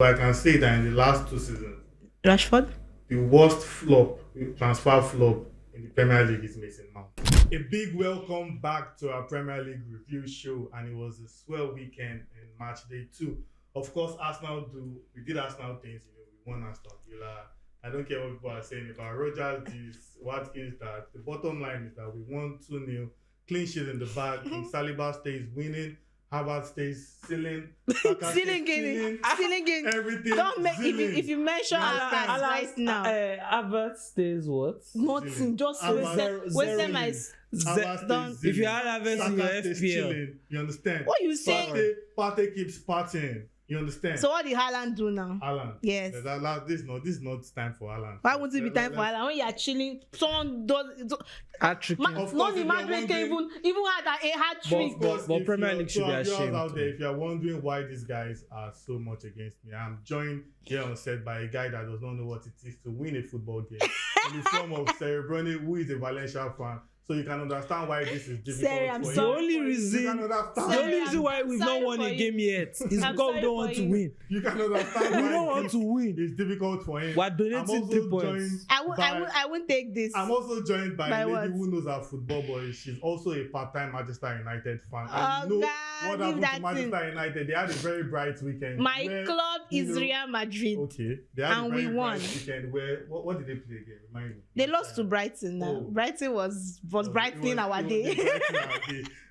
I can say that in the last 2 seasons, Rashford. the worst transfer flop in the Premier League is Mason Mount. A big welcome back to our Premier League review show, and it was a swell weekend in match day 2. Of course, we did Arsenal things, we won Aston Villa. I don't care what people are saying about Rogers, this, Watkins, that. The bottom line is that we won 2-0, clean sheet in the bag, and Saliba stays winning. Harvard stays ceiling. Ceiling. Everything. Don't make if you mention Harvard Harvard right now. Harvard stays what? Nothing. Just waste them as don't. If you had Harvard in your FPL, you understand? What you saying? Partey keeps partying. You understand? So what did Haaland do now? Haaland. Yes. This is not time for Haaland. Why wouldn't it be time for Haaland when you are chilling? Someone does. hat-trick. None Madrid can even had a hat trick. But Premier League should be ashamed. Out there, if you are wondering why these guys are so much against me, I'm joined here on set by a guy that does not know what it is to win a football game in the form of Cerebroni, who is a Valencia fan. So you can understand why this is difficult. I'm the only reason why we've not won a game yet is because we don't want to win. You can understand why we don't want to win. It's difficult for him. We're donating 3 points. I won't take this. I'm also joined by a lady what? who knows her football, but she's also a part-time Manchester United fan. Oh, and you know God, what happened to Manchester United? They had a very bright weekend. My club is Real Madrid. Okay. They had and a very we won. bright weekend where what did they play again? Remind me. They lost to Brighton now. Oh. Brighton was brightening our day.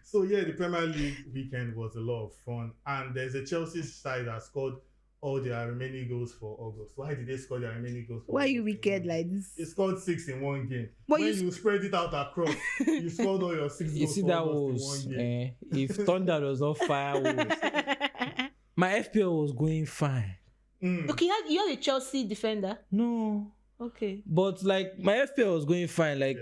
So yeah, the Premier League weekend was a lot of fun, and there's a Chelsea side that scored all their remaining goals for August. Why did they score their remaining goals? Why are you wicked like this? They scored 6 in one game. But when you spread it out across, you scored all your 6 goals. You see that was if Thunder does not fire Wolves. My FPL was going fine. Okay, you're a Chelsea defender. No. Okay. But like my FPL was going fine. Like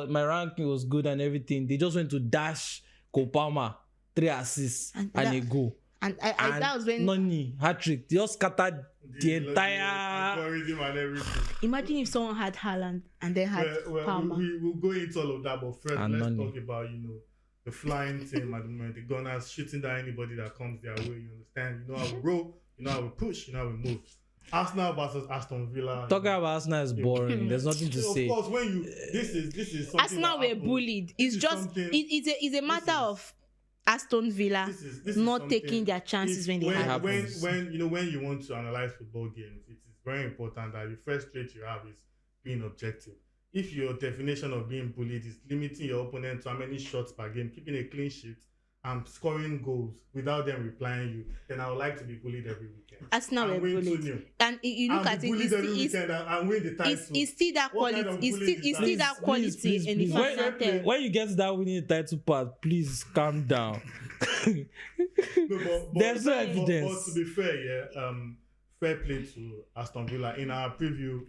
my ranking was good and everything. They just went to dash Kopama 3 assists and a goal. And that was when Noni hat-trick. They just scattered the entire. And everything. Imagine if someone had Haaland and then had Palmer. We'll go into all of that, but first let's talk about the flying team at the moment. The Gunners shooting down anybody that comes their way. You understand? You know how we roll. You know how we push. You know how we move. Arsenal versus Aston Villa. Talking about Arsenal is boring. There's nothing to say. Of course, when this is something. Arsenal were bullied. It's just it's a matter of Aston Villa this not taking their chances when they have. When you want to analyze football games, it is very important that the first trait you have is being objective. If your definition of being bullied is limiting your opponent to how many shots per game, keeping a clean sheet, and scoring goals without them replying you, then I would like to be bullied every weekend. Arsenal were bullied, and you look at it, it's still that quality. It's still that quality in the final term. When you get to that winning the title part, please calm down. There's no evidence. But to be fair, fair play to Aston Villa. In our preview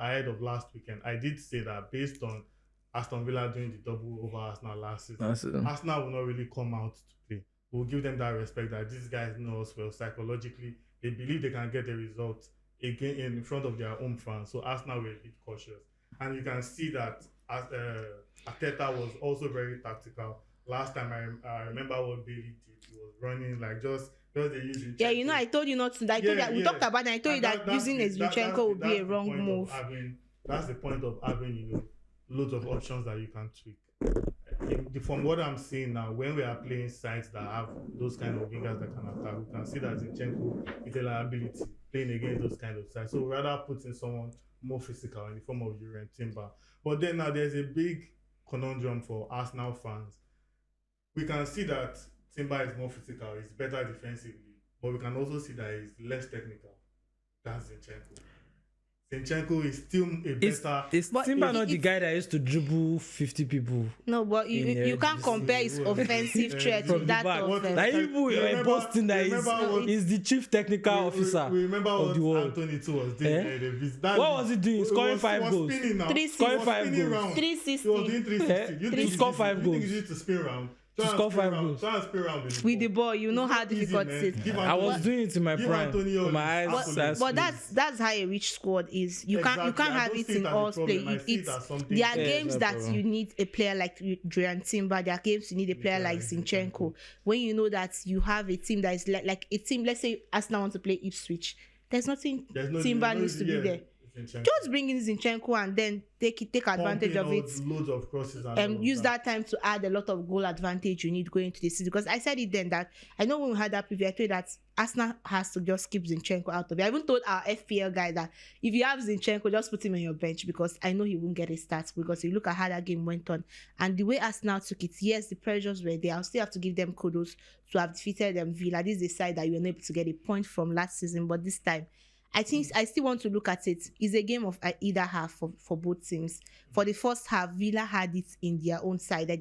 ahead of last weekend, I did say that based on Aston Villa doing the double over Arsenal last season, Arsenal will not really come out to play. We'll give them that respect that these guys know us well psychologically. They believe they can get the result again in front of their own fans. So Arsenal were a bit cautious. And you can see that Arteta was also very tactical. Last time I remember what Bailey did. He was running like just they using. Yeah, I told you not to. We talked about it. I told you that using Zinchenko would be a wrong move. That's the point of having, loads of options that you can tweak. From what I'm seeing now, when we are playing sides that have those kind of wingers that can attack, we can see that Zinchenko is a liability playing against those kind of sides. So rather put in someone more physical in the form of Jurgen Timber. But then now there's a big conundrum for Arsenal fans. We can see that Timber is more physical, he's better defensively, but we can also see that he's less technical than Zinchenko. Zinchenko is still a better. Is Timber not the guy that used to dribble 50 people? No, but you can't compare his offensive threat with that of them. Like even in Boston, that is the chief technical officer of the world. Anthony too was doing. What was he doing? Scoring 5 goals. Scoring 5 goals. 360. He was doing 360. He scored 5 goals. You think he used to spin around? To score 5 goals with the ball, how difficult it is. I was doing it in my prime. My eyes. But that's how a rich squad is. You can't have it in all play. There are games that you need a player like Jurgen Timber. There are games you need a player like Zinchenko. When you know that you have a team that is like a team. Let's say Arsenal want to play Ipswich. There's nothing Timber needs to be there. Zinchenko. Just bring in Zinchenko and then take advantage of it. Loads of crosses And use that time to add a lot of goal advantage you need going into the season. Because I said it then that I know when we had that preview, I told you that Arsenal has to just keep Zinchenko out of it. I even told our FPL guy that if you have Zinchenko, just put him on your bench because I know he won't get a start. Because you look at how that game went on and the way Arsenal took it, yes, the pressures were there. I'll still have to give them kudos to have defeated them. Villa. This is the side that you were able to get a point from last season, but this time I think I still want to look at it. It's a game of either half for both teams. For the first half, Villa had it in their own side.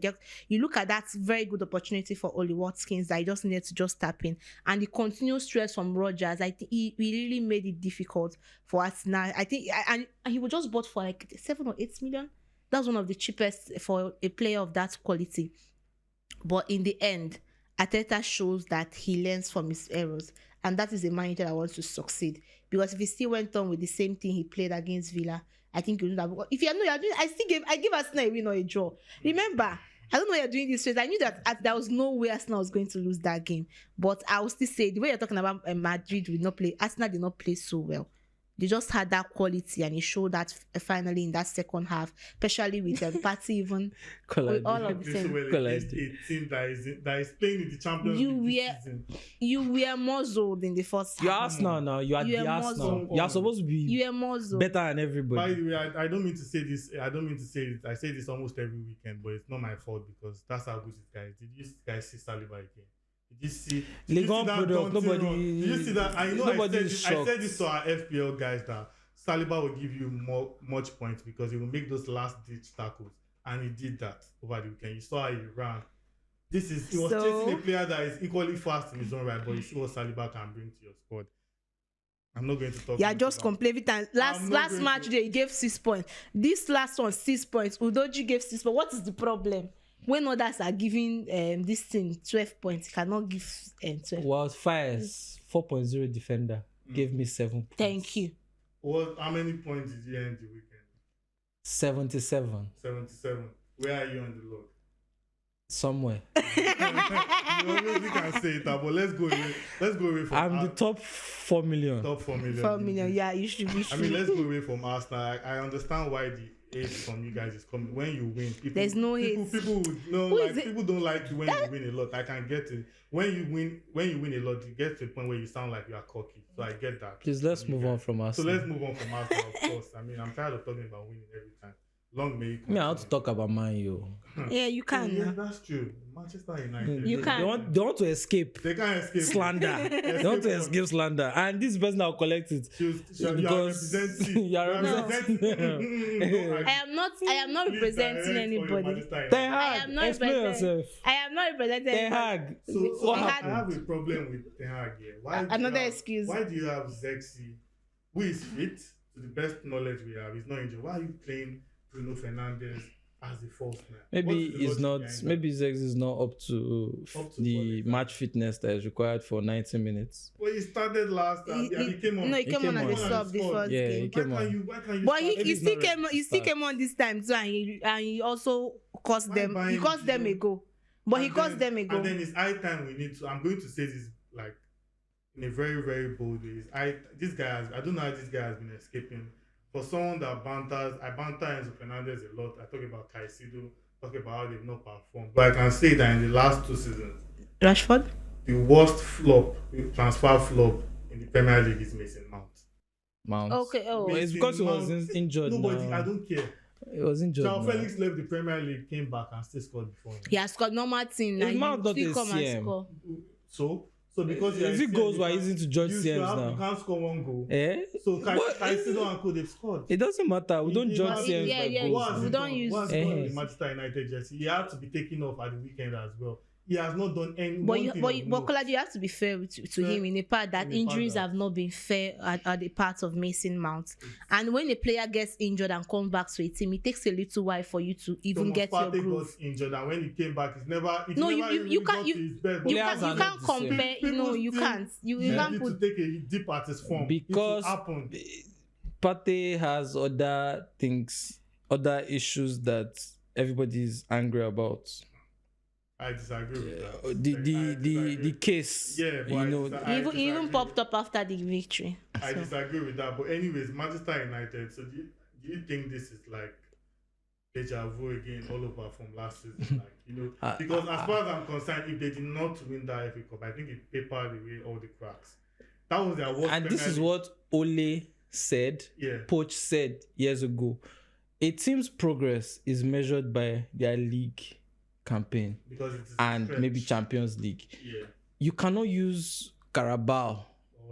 You look at that very good opportunity for Oli Watkins that I just needed to just tap in. And the continuous stress from Rodgers, I think he really made it difficult for us now. I think, and he was just bought for like 7 or 8 million. That's one of the cheapest for a player of that quality. But in the end, Arteta shows that he learns from his errors. And that is a manager that wants to succeed. Because if he still went on with the same thing he played against Villa, I think you know that. If you know you're doing, I give Arsenal a win or a draw. Remember, I don't know why you're doing this. I knew that there was no way Arsenal was going to lose that game. But I will still say the way you're talking about Madrid will not play. Arsenal did not play so well. They just had that quality, and he showed that finally in that second half, especially with Party even with all of the same. A team that is playing in the Champions League this season. You were muzzled in the first half. You're Arsenal now. You are the Arsenal. You are supposed to be better than everybody. By the way, I don't mean to say this. I don't mean to say it. I say this almost every weekend, but it's not my fault because that's how good this guy is. Did you guys see Saliba again? Did you see that? Did you see that? I know I said this to our FPL guys that Saliba will give you much points because he will make those last ditch tackles, and he did that over the weekend. You saw how he ran. He was chasing a player that is equally fast in his own right, but you see what Saliba can bring to your squad. I'm not going to talk. Yeah, just complain every time. Last match day he gave 6 points. This last one 6 points. Udoji gave 6 points. What is the problem? When others are giving this thing 12 points, he cannot give 12. Well, Fires 4.0 defender gave me 7 points. Thank you. How many points did you end the weekend? 77. 77. Where are you on the log? Somewhere. You obviously can say it, but let's go away from. I'm the top 4 million. Top 4 million. 4 million. Yeah, you should be. I mean, let's go away from Arsenal. I understand why the hate from you guys is coming. When you win, there's no hate. People people don't like you when you win a lot. I can get it. When you win a lot, you get to a point where you sound like you are cocky. So I get that. Please let's move on from Arsenal. So let's move on from Arsenal, of course. I mean, I'm tired of talking about winning every time. Long may you continue. I want to talk about Man U. Yeah, you can. Yeah, that's true. Manchester United. You can. They want to escape. They can't escape slander. They want to escape slander. And this person will collect it. Because you are representing. I am not representing anybody. Ten Hag, explain yourself. I am not representing Ten Hag. So I have a problem with Ten Hag here. Another excuse. Why do you have Zexi, who is fit, to the best knowledge we have? He's not injured. Why are you playing Bruno Fernandez as the false man? Maybe he's not. Maybe Zex is not up to the match fitness that is required for 90 minutes. Well, he started last time. He came on. No, he came on at the sub the first game. He came on. Why can't you? But he still came on this time too, and he also cost them. He cost them a goal. But he cost them a goal. And then it's high time we need to. I'm going to say this like in a very, very bold way. I don't know how this guy has been escaping. For someone that banters, I banter Enzo Fernandez a lot. I talk about Caicedo, talk about how they've not performed. But I can say that in the last 2 seasons, Rashford, the worst transfer flop in the Premier League is Mason Mount. Okay, it's because he was injured. Nobody, I don't care. He was injured. João Felix left the Premier League, came back and still scored before him. He has scored normal team. His Mount not still come and score. So because if it goes, why easy to judge CMs now? You can't score 1 goal. So Caicedo and Co, they've scored. It doesn't matter. We don't judge CMs by goals. We don't use. Once the Manchester United jersey, he had to be taken off at the weekend as well. He has not done any. But Kolade, you have to be fair to him in a part that injuries have not been fair at the part of Mason Mount. And when a player gets injured and comes back to a team, it takes a little while for you to even get your groove. Got injured, and when he came back, he's never. You can't compare. You can't. You can't put to take a dip at his form because Partey has other things, other issues that everybody is angry about. I disagree with that. The case, Yeah, but you know, He even popped up after the victory. I So. disagree with that. But anyways, Manchester United. So do you think this is like deja vu again all over from last season? Like, because as far as I'm concerned, if they did not win that FA Cup, I think it papered away all the cracks. That was their worst. And this is what Ole said, Yeah. Poch said years ago. A team's progress is measured by their league campaign because it is and stretch. maybe Champions League. Yeah. You cannot use Carabao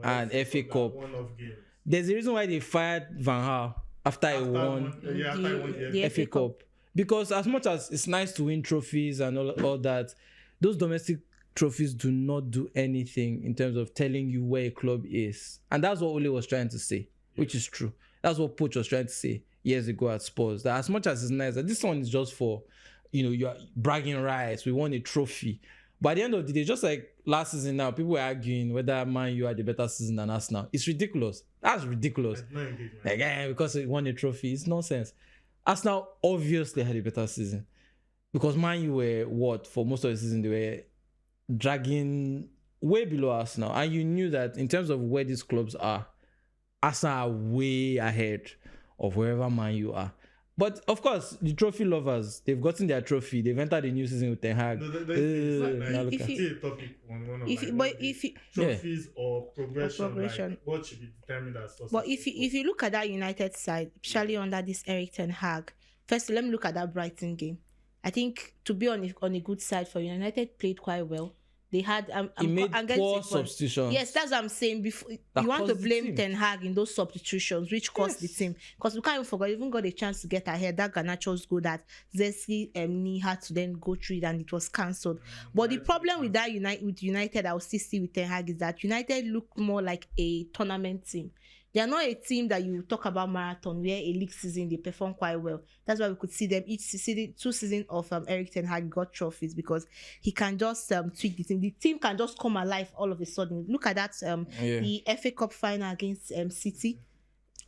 and FA Cup. One-off games. There's a reason why they fired Van Gaal after he won the FA Cup. Because as much as it's nice to win trophies and all that, those domestic trophies do not do anything in terms of telling you where a club is. And that's what Ole was trying to say, which is true. That's what Poch was trying to say years ago at Spurs. That as much as it's nice, that this one is just for, you are bragging rights. We won a trophy. But at the end of the day, just like last season now, people were arguing whether Man U had a better season than us now. It's ridiculous. That's ridiculous. Because we won a trophy. It's nonsense. Arsenal obviously had a better season. Because Man U were, for most of the season, they were dragging way below Arsenal. And you knew that in terms of where these clubs are, Arsenal are way ahead of wherever Man U are. But of course, the trophy lovers, they've gotten their trophy. They've entered the new season with Ten Hag. Trophies or progression. Like, what should be determined as success? But if you look at that United side, especially under this Erik Ten Hag, first let me look at that Brighton game. I think to be on a good side for United played quite well. They had he made poor substitutions. Yes, that's what I'm saying. Before you want to blame Ten Hag in those substitutions, which cost the team, because we can't even forget, even got a chance to get ahead. That Garnacho's goal that Zessi had to then go through it and it was cancelled. But the problem with that United, I will still see with Ten Hag is that United look more like a tournament team. They are not a team that you talk about marathon where a league season they perform quite well. That's why we could see them each season, 2 seasons of Erik Ten Hag got trophies because he can just tweak the team. The team can just come alive all of a sudden. Look at that the FA Cup final against City.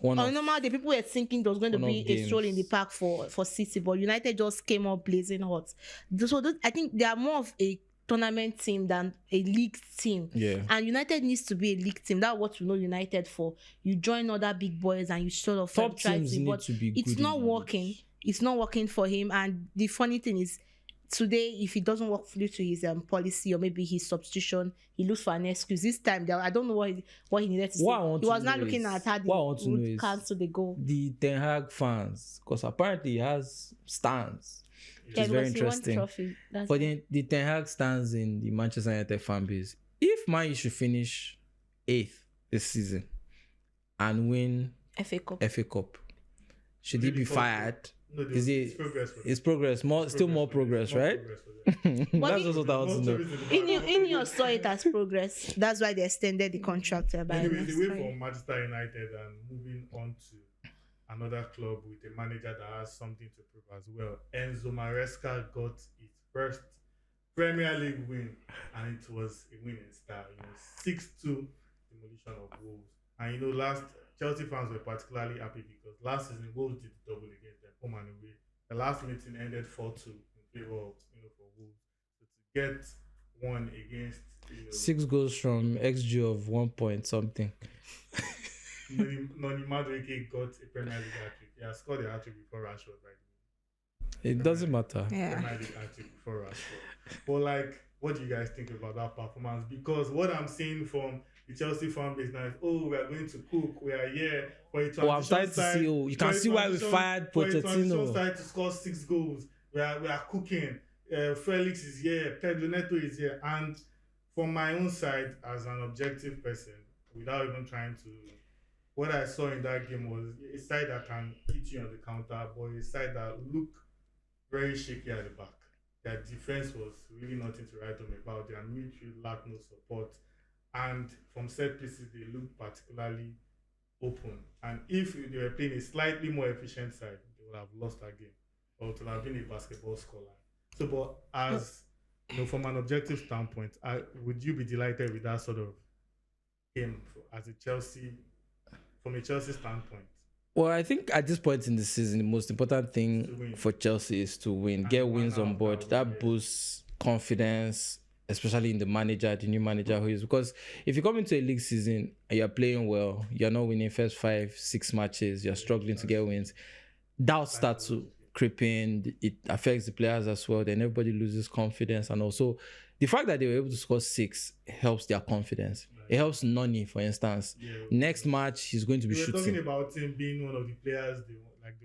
On normal day, people were thinking there was going to be a stroll in the park for City, but United just came up blazing hot. So I think they are more of a tournament team than a league team. Yeah. And United needs to be a league team. That's what we know United for. You join other big boys and you sort of top try teams to, need but to be it's good not in working. It's not working for him. And the funny thing is, today, if he doesn't work due to his policy or maybe his substitution, he looks for an excuse. This time, I don't know what he needed to say. He was not looking at how they would cancel the goal. The Ten Hag fans, because apparently he has stands. Which is very interesting. But the Ten Hag stands in the Manchester United fan base. If Man U should finish 8th this season and win FA Cup, should he be fired? No, it's progress. More progress, right? That's just what I want to know. Ineos saw it as progress. That's why they extended the contract. Anyways, away from Manchester United and moving on to another club with a manager that has something to prove as well. Enzo Maresca got his first Premier League win, and it was a win in style. 6-2 demolition of Wolves. And last Chelsea fans were particularly happy because last season Wolves did the double against them, home and away. The last meeting ended 4-2 in favor of for Wolves. So to get one against 6 goals from XG of 1 point something. Noni Madueke got a Premier League hat-trick. He has scored a hat-trick before Rashford, right? It doesn't matter. Yeah. Premier League hat-trick before Rashford. But what do you guys think about that performance? Because what I'm seeing from the Chelsea fan base now is, we are going to cook. We are here for a transition I'm starting to see. You can see why we fired Pochettino. Side to score 6 goals. We are cooking. Felix is here. Pedro Neto is here. And from my own side, as an objective person, without even trying to, what I saw in that game was a side that can hit you on the counter, but a side that looked very shaky at the back. Their defense was really nothing to write home about. Their midfield lacked no support. And from set pieces, they looked particularly open. And if they were playing a slightly more efficient side, they would have lost that game. Or it would have been a basketball scoreline. So, but as from an objective standpoint, would you be delighted with that sort of game from a Chelsea standpoint? Well, I think at this point in the season, the most important thing for Chelsea is to win, get wins on board. That boosts confidence, especially in the new manager who is, because if you come into a league season and you're playing well, you're not winning first 5-6 matches, you're struggling to get wins, doubt starts to creep in. It affects the players as well. Then everybody loses confidence, and also the fact that they were able to score 6 helps their confidence. It helps Noni, for instance. Next match, he's going to be shooting. Talking about him being one of the players they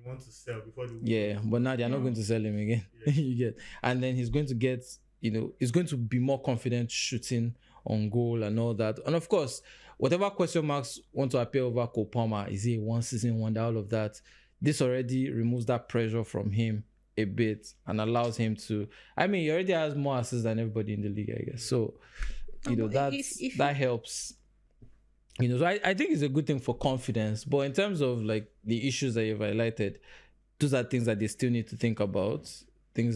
want to sell before they. Yeah, but now they're not going to sell him again. You get, and then he's going to get, he's going to be more confident shooting on goal and all that. And of course, whatever question marks want to appear over Cole Palmer, is he a one season wonder, all of that, this already removes that pressure from him a bit and allows him to, he already has more assists than everybody in the league, I guess. So, that helps. So I think it's a good thing for confidence. But in terms of like the issues that you've highlighted, those are things that they still need to think about. They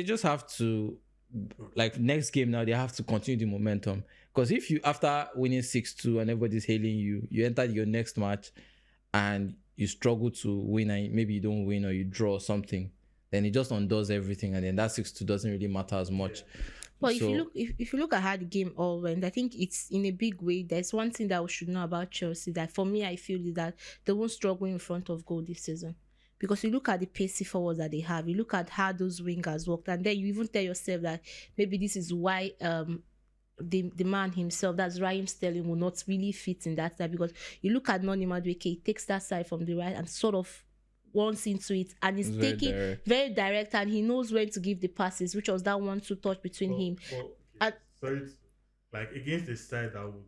just have to, like next game now, they have to continue the momentum. Because if you, after winning 6-2 and everybody's hailing you, you enter your next match and you struggle to win and maybe you don't win or you draw or something, then it just undoes everything, and then that 6-2 doesn't really matter as much. But if you look at how the game all went, I think it's in a big way. There's one thing that we should know about Chelsea that for me I feel is that they won't struggle in front of goal this season. Because you look at the pacey forwards that they have, you look at how those wingers worked, and then you even tell yourself that maybe this is why the man himself, that's Raheem Sterling, will not really fit in that side. Because you look at Noni Madueke, he takes that side from the right and sort of wants into it, and he's taking very direct, and he knows when to give the passes, which was that 1-2 touch between him. Like against the side that would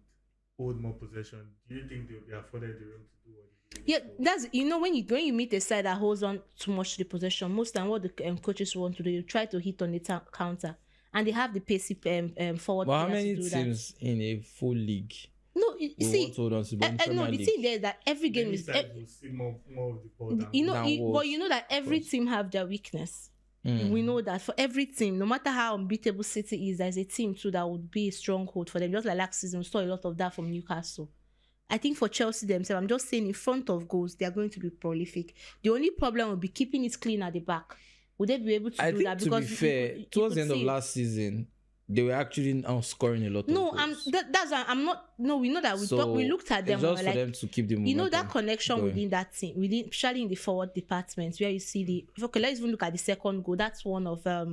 hold more possession, do you think they'll be afforded the room to do what they do? Yeah, that's when you meet a side that holds on too much to the possession, most time what the coaches want to do, you try to hit on the counter, and they have the pacey forward. But how many teams in a full league? No, the thing there is that every game is. Will see more of the ball but you know that every team have their weakness. We know that for every team, no matter how unbeatable City is, there's a team too that would be a stronghold for them. Just like last season, we saw a lot of that from Newcastle. I think for Chelsea themselves, I'm just saying in front of goals, they are going to be prolific. The only problem will be keeping it clean at the back. Would they be able to do that? Because to be fair, towards the end of last season, they were actually scoring a lot of goals. That's why I'm not. No, we know that. We looked at them. It's just for them to keep the momentum. That connection going within that team, especially in the forward department, where you see let's even look at the second goal. That's one of I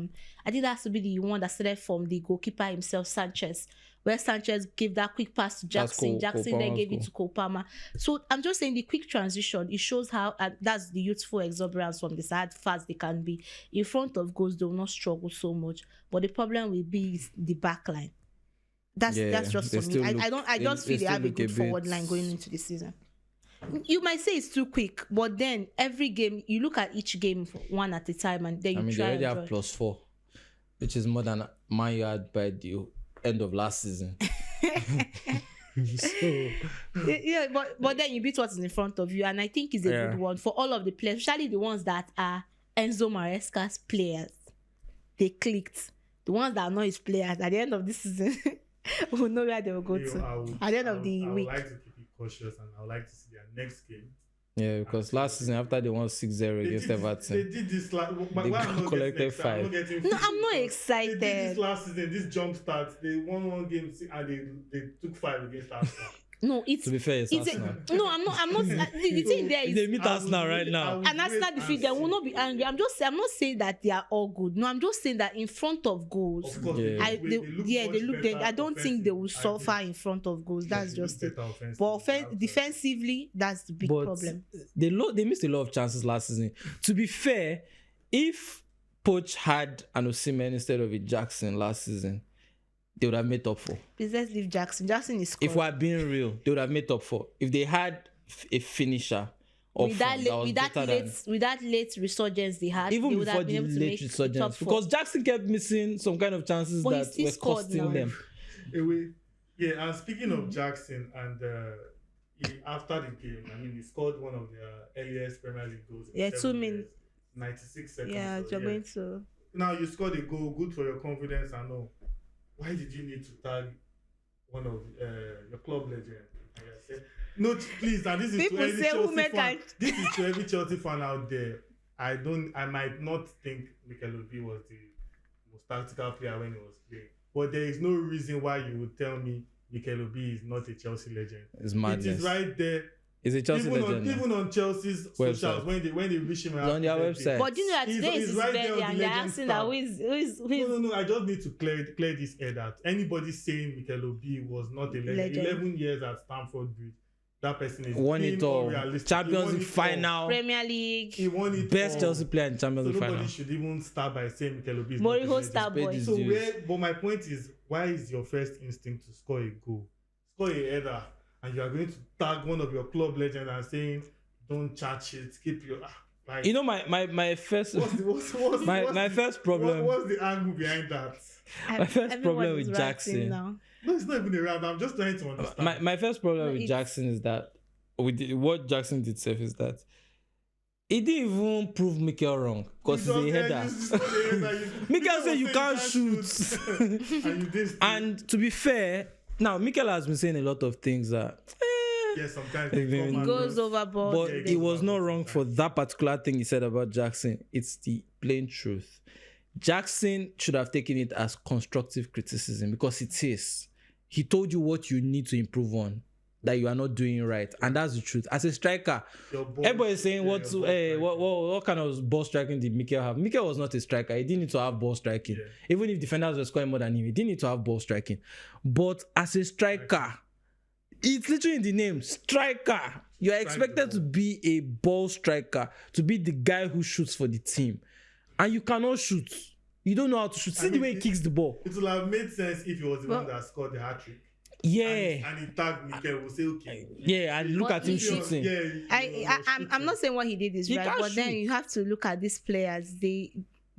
think that has to be the one that started from the goalkeeper himself, Sanchez, where Sanchez gave that quick pass to Jackson. Jackson then gave it to Cole Palmer. So I'm just saying the quick transition, it shows how that's the youthful exuberance from the side, fast they can be. In front of goals, they will not struggle so much. But the problem will be the back line. That's just for me. I just feel they have a good forward line going into the season. You might say it's too quick, but then every game, you look at each game one at a time, and then you try. They already have +4, which is more than Man U had by the end of last season. But then you beat what is in front of you, and I think it's a good one for all of the players, especially the ones that are Enzo Maresca's players. They clicked. The ones that are not his players at the end of this season will know where they will go to at the end of the week. I would like to keep it cautious, and I would like to see their next game. Yeah, because last season after they won 6-0 against Everton, they did this. They collected 5. No, I'm not excited. They did this last season. This jump start. They won one game and they took 5 against Arsenal. No, it's to be fair, it's Arsenal. I'm not. The thing there is they meet Arsenal right now, and Arsenal defeat them will not be angry. I'm not saying that they are all good. No, I'm just saying that in front of goals, of course, they look. I don't think they will suffer in front of goals. That's just it. But defensively, that's the big problem. They missed a lot of chances last season. To be fair, if Poch had an Osimhen instead of a Jackson last season, they would have made top 4. Let's leave Jackson. Jackson is scoring. If we're being real, they would have made top 4. If they had a finisher with that late resurgence they had, even they would before have been the able late to resurgence, because Jackson kept missing some kind of chances that were costing them. And speaking of Jackson, and after the game, he scored one of the earliest Premier League goals. 2 minutes, 96 seconds. Yeah, you're going to. Now you scored a goal, good for your confidence, I know. Why did you need to tag one of your club legend? No, please. And this is to every Chelsea fan. This is to every Chelsea fan out there. I might not think Mikel Obi was the most tactical player when he was playing, but there is no reason why you would tell me Mikel Obi is not a Chelsea legend. It's madness. It is right there. Is a Chelsea legend. Even on Chelsea's Website. socials, when they wish him on their website. But you know that today is his right birthday and they're asking that who is No. I just need to clear this air that anybody saying Mikel Obi was not a legend. 11 years at Stamford Bridge, that person is won it all. Unrealistic. Champions League final. Premier League. He won it Best all. Chelsea player in Champions League final. Nobody should even start by saying Mikel Obi is Moriho not a star legend. boy. But my point is, why is your first instinct to score a goal, score a header, and you are going to tag one of your club legends and saying, "Don't chat shit, keep your." Like, You know, my first my first problem. What's the angle behind that? My first problem Everyone is with Jackson. now. No, it's not even around. I'm just trying to understand. My first problem No, with it's- Jackson is that what Jackson did self is that he didn't even prove Mikel wrong because he's a header. Mikel said you can't shoot. and you did. And to be fair, now Mikel has been saying a lot of things that Yes, sometimes Even- they come and Goes just- overboard. but Yeah, he was not wrong for that particular thing he said about Jackson. It's the plain truth. Jackson should have taken it as constructive criticism because it is. He told you what you need to improve on, that you are not doing right, and that's the truth. As a striker, your ball- everybody is saying yeah, what your ball striking. what kind of ball striking did Mikel have? Mikel was not a striker. He didn't need to have ball striking. Yeah. Even if defenders were scoring more than him, he didn't need to have ball striking. But as a striker, it's literally in the name, striker. You are expected to be a ball striker, to be the guy who shoots for the team. And you cannot shoot. You don't know how to shoot. See the way he kicks the ball. It would have made sense if he was the one that scored the hat-trick. Yeah. And he tagged Mikel. We'll say, okay. Yeah, and look But at him he- shooting. I'm not saying what he did is He right, can't but then shoot. you have to look at these players.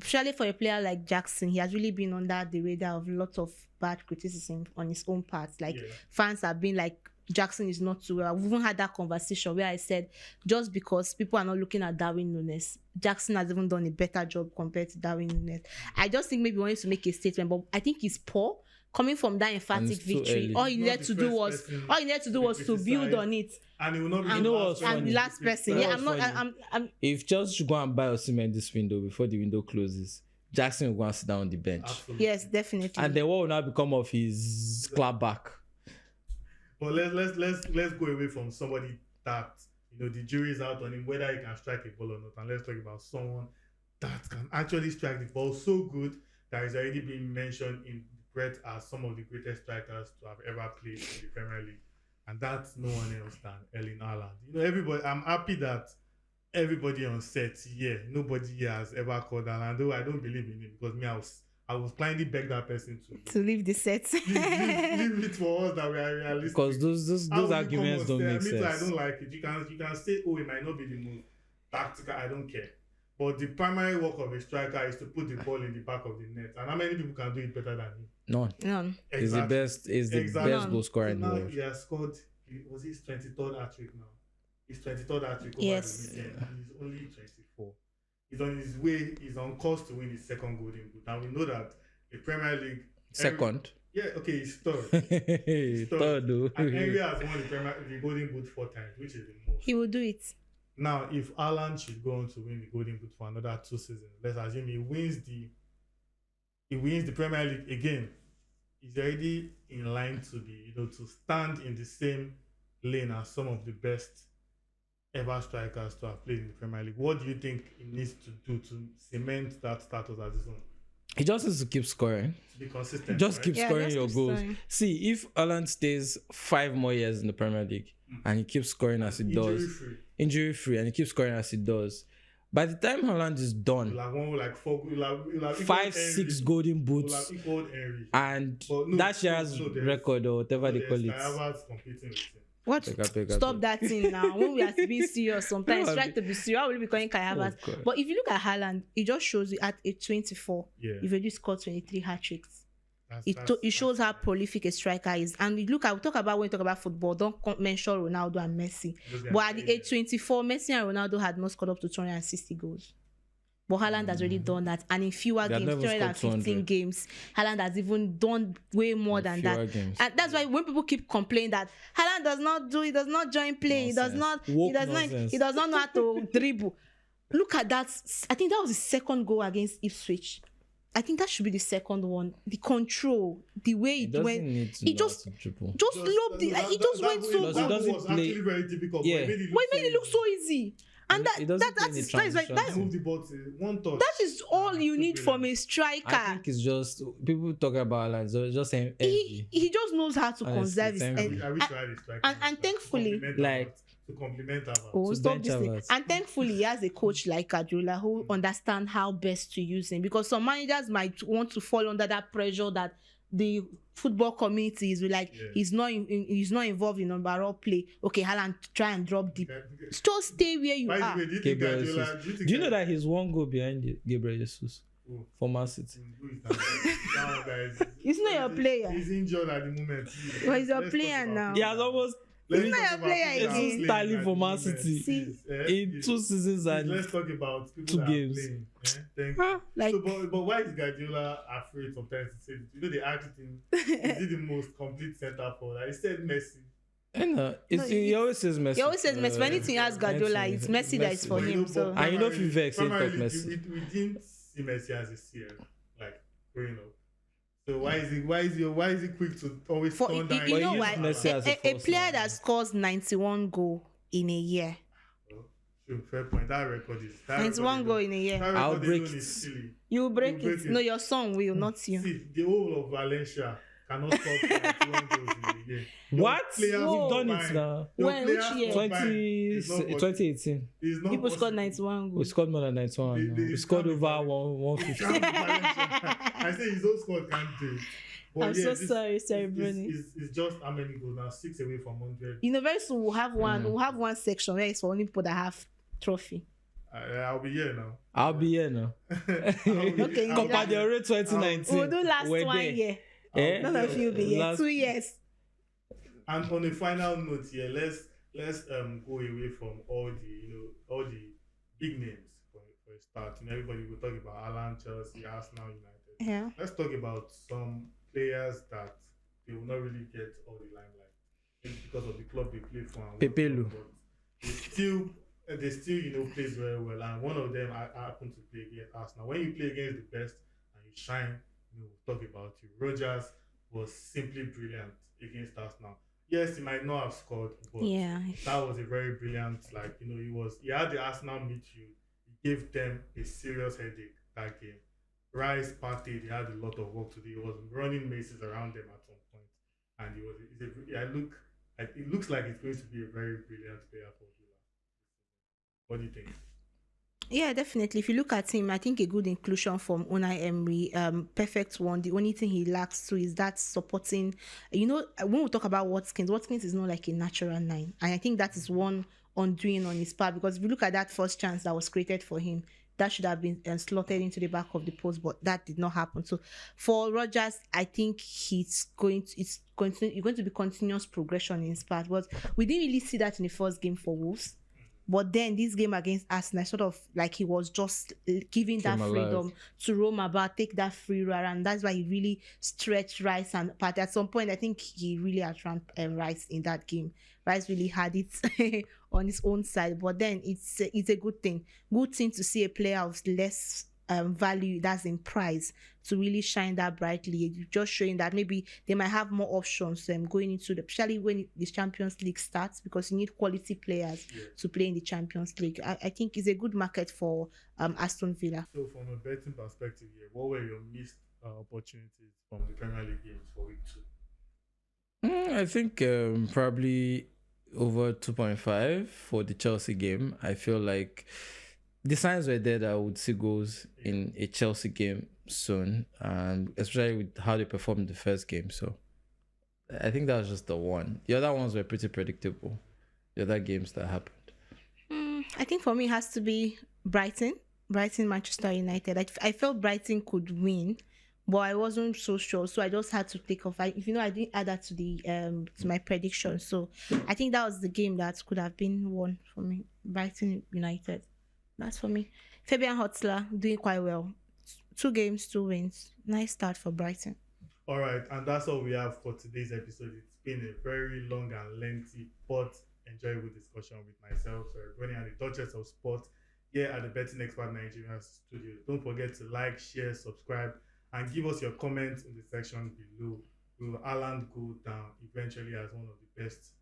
Especially for a player like Jackson, he has really been under the radar of a lot of bad criticism on his own part. Like Yeah. fans have been like, Jackson is not too well. I've even had that conversation where I said, just because people are not looking at Darwin Núñez, Jackson has even done a better job compared to Darwin Núñez. I just think maybe he wanted to make a statement, but I think he's poor. Coming from that emphatic it's too victory, early. all he Not needed the to do first was person to build criticize. on it. And he will not be And- You know what's I'm funny? the last person. Yeah, That I'm was not. funny. I'm If Chelsea should go and buy Osimhen this window before the window closes, Jackson will go and sit down on the bench. Absolutely. yes, definitely. And then what will now become of his clap back? But let's go away from somebody that, the jury is out on him whether he can strike a ball or not, and let's talk about someone that can actually strike the ball so good that is already being mentioned in the breath as some of the greatest strikers to have ever played in the Premier League, and that's no one else than Erling Haaland. Everybody. I'm happy that everybody on set here, nobody here has ever called Haaland, though I don't believe in him because me, I was blindly beg that person to leave the set. leave it for us that we are realistic. Because those How will you arguments come don't on make say, "Me too, I sense. don't like it." You can say, "Oh, it might not be the most tactical." I don't care. But the primary work of a striker is to put the ball in the back of the net. And how many people can do it better than him? None. None. He's the best. He's the Exactly. best goal scorer in the Now world. he has scored. Was his 23rd hat-trick now? His 23rd hat-trick over Yes. the weekend. He's only 24. He's on his way. He's on course to win his second Golden Boot. And we know that the Premier League. Second. Okay, he's third. Third, though. And Henry has won the Golden Boot 4 times, which is the most. He will do it. Now, if Haaland should go on to win the Golden Boot for another 2 seasons, let's assume he wins the Premier League again. He's already in line to be, to stand in the same lane as some of the best ever strikers to have played in the Premier League. What do you think he needs to do to cement that status as his own? He just needs to keep scoring. To be consistent. Just right? keep Yeah, scoring just your keep goals. scoring. See, if Haaland stays 5 more years in the Premier League and he keeps scoring as he does, Injury-free. injury free, and he keeps scoring as he does, by the time Haaland is done, He'll have won like 4, he'll have equaled 5, Henry. 6 golden He'll boots, have equaled Henry. and But no, that shares no, there's- record or whatever they call There's it. Kai Havertz competing with him. What? Pega. Stop that thing now. When we are to be serious, sometimes No, try to be serious. How will you be calling Kai Havertz? Oh, God. But if you look at Haaland, it just shows you at age 24, Yeah. you've already scored 23 hat tricks. That's- It shows how prolific a striker is. And we talk about when we talk about football, don't mention Ronaldo and Messi. those guys But are at the amazing. age 24, Messi and Ronaldo had not scored up to 260 goals. But Haaland has already done that. And in fewer They have games, never scored 315 200. games, Haaland has even done way more than Fewer that. games. And that's why when people keep complaining that Haaland does not join play, he does Nonsense. not Woke nonsense. he does not know how to dribble. look at that. I think that was the second goal against Ipswich. I think that should be the second one. The control, the way He it doesn't went, need to he know just how to dribble. lobbed it. Like, it just went so Plus, That he good. doesn't was play- actually very difficult. Yeah. But it But it made it look so easy. And He doesn't play in the is like transition. that. Move the ball to one touch. That is all you Too need from a brilliant. striker. I think it's just people talking about Haaland, so it's just saying energy. He just knows how to Honestly, conserve his thank energy. you. I wish I had a striker. and thankfully- To complement Havertz. Oh, To stop bench this thing. Havertz. And thankfully, he has a coach like Guardiola who understands how best to use him. Because some managers might want to fall under that pressure that the football community is like, Yeah. he's not involved in overall play. Okay, Haaland, try and drop deep. Okay. Just stay where you By the are. way, do you think Gabriel Guardiola? Jesus. Do you know that he's one goal behind Gabriel Jesus Oh, for Man City? who is that? That one guy is- He's not your player. He's injured at the moment. But he's your Let's player talk about now. people He has almost Let's He's not talk your about player people that are again. playing Stanley at for the Man moment. City. See, in 2 seasons and Let's talk about people two that games. are playing. Thank Huh? Like, so, but why is Guardiola afraid sometimes to say it? You know, they asked him, is he the most complete centre forward? He said Messi. he always says Messi. he always says Messi. When anything has Guardiola, it's Messi that is for But you him. know, So but And you know if you vex, you talk primarily, Messi. we didn't see Messi as a CF, like growing up. So why is he quick to always For turn down? you know he why? used Messi as a A false player nine. that scores 91 goal in a year. Sure, fair point. That record is 91 goal in a year. That I'll record break alone it. is silly. You break You it. break it. No, your son will, not you. See, the whole of Valencia cannot stop 91 goals in a year. Your What? players Whoa. We've done it combined- now. your When? players Which year? combined is not possible. 2018. It's not People possible. scored 91 We goals. scored more than 91. They- now. they We scored can't be over Valencia. It 150. can't be Valencia. I say his own squad can't do it. But I'm so this- sorry, Bruni. It's just how many goals now? 6 away from 100. You know, very soon we'll have one section where it's for only people that have trophy. I'll be here now. I'll be here now. Okay, I'll be Compared here. to 2019. We'll do last we're one there. year. Eh? None of you will be here. Last- 2 years. And on a final note here, let's go away from all the big names for a start. You know, everybody will talk about Haaland, Chelsea, Arsenal, United. Yeah. Let's talk about some players that they will not really get all the limelight. Maybe because of the club they play for. And Pepe Lu. but they still plays very well. And one of them I happen to play against Arsenal. When you play against the best and you shine, we'll talk about you. Rogers was simply brilliant against Arsenal. Yes, he might not have scored, but Yeah. that was a very brilliant, he had the Arsenal midfield. He gave them a serious headache that game. Rice, Partey, they had a lot of work to do. He was running maces around them at some point. And it looks like it's going to be a very brilliant player for Villa. What do you think? Yeah, definitely. If you look at him, I think a good inclusion from Unai Emery, perfect one. The only thing he lacks too is that supporting. When we talk about Watkins is not like a natural 9, and I think that is one undoing on his part, because if you look at that first chance that was created for him, that should have been slotted into the back of the post, but that did not happen. So for Rogers, I think it's going to be continuous progression in his part. But we didn't really see that in the first game for Wolves. But then this game against Arsenal, sort of like he was just giving that freedom to roam about, take that free run, and that's why he really stretched Rice and Partey. At some point, I think he really outran Rice in that game. Rice really had it on his own side, but then it's a good thing. Good thing to see a player of less value, that's in price, to really shine that brightly, just showing that maybe they might have more options going into especially when the Champions League starts, because you need quality players to play in the Champions League. I think it's a good market for Aston Villa. So from a betting perspective here, what were your missed opportunities from the Premier League games for week 2? I think probably over 2.5 for the Chelsea game. I feel like the signs were there that I would see goals in a Chelsea game soon, and especially with how they performed the first game. So I think that was just the one. The other ones were pretty predictable. The other games that happened. I think for me it has to be Brighton, Manchester United. I felt Brighton could win, but I wasn't so sure, so I just had to take off. I didn't add that to the to my prediction, so I think that was the game that could have been won for me. Brighton United. That's for me. Fabian Hotspur doing quite well. 2 games, 2 wins. Nice start for Brighton. All right, and that's all we have for today's episode. It's been a very long and lengthy but enjoyable discussion with myself, Ronnie, and the Duchess of Sport. here at the Betting Expert Nigeria studio. Don't forget to like, share, subscribe, and give us your comments in the section below. Will Haaland go down eventually as one of the best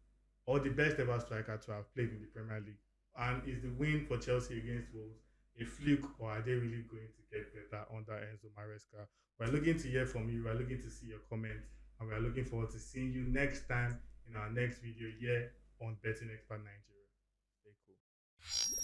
or the best ever striker to have played in the Premier League? And is the win for Chelsea against Wolves a fluke, or are they really going to get better under Enzo Maresca? We're looking to hear from you. We're looking to see your comments, and we're looking forward to seeing you next time in our next video here on Betting Expert Nigeria. Stay cool.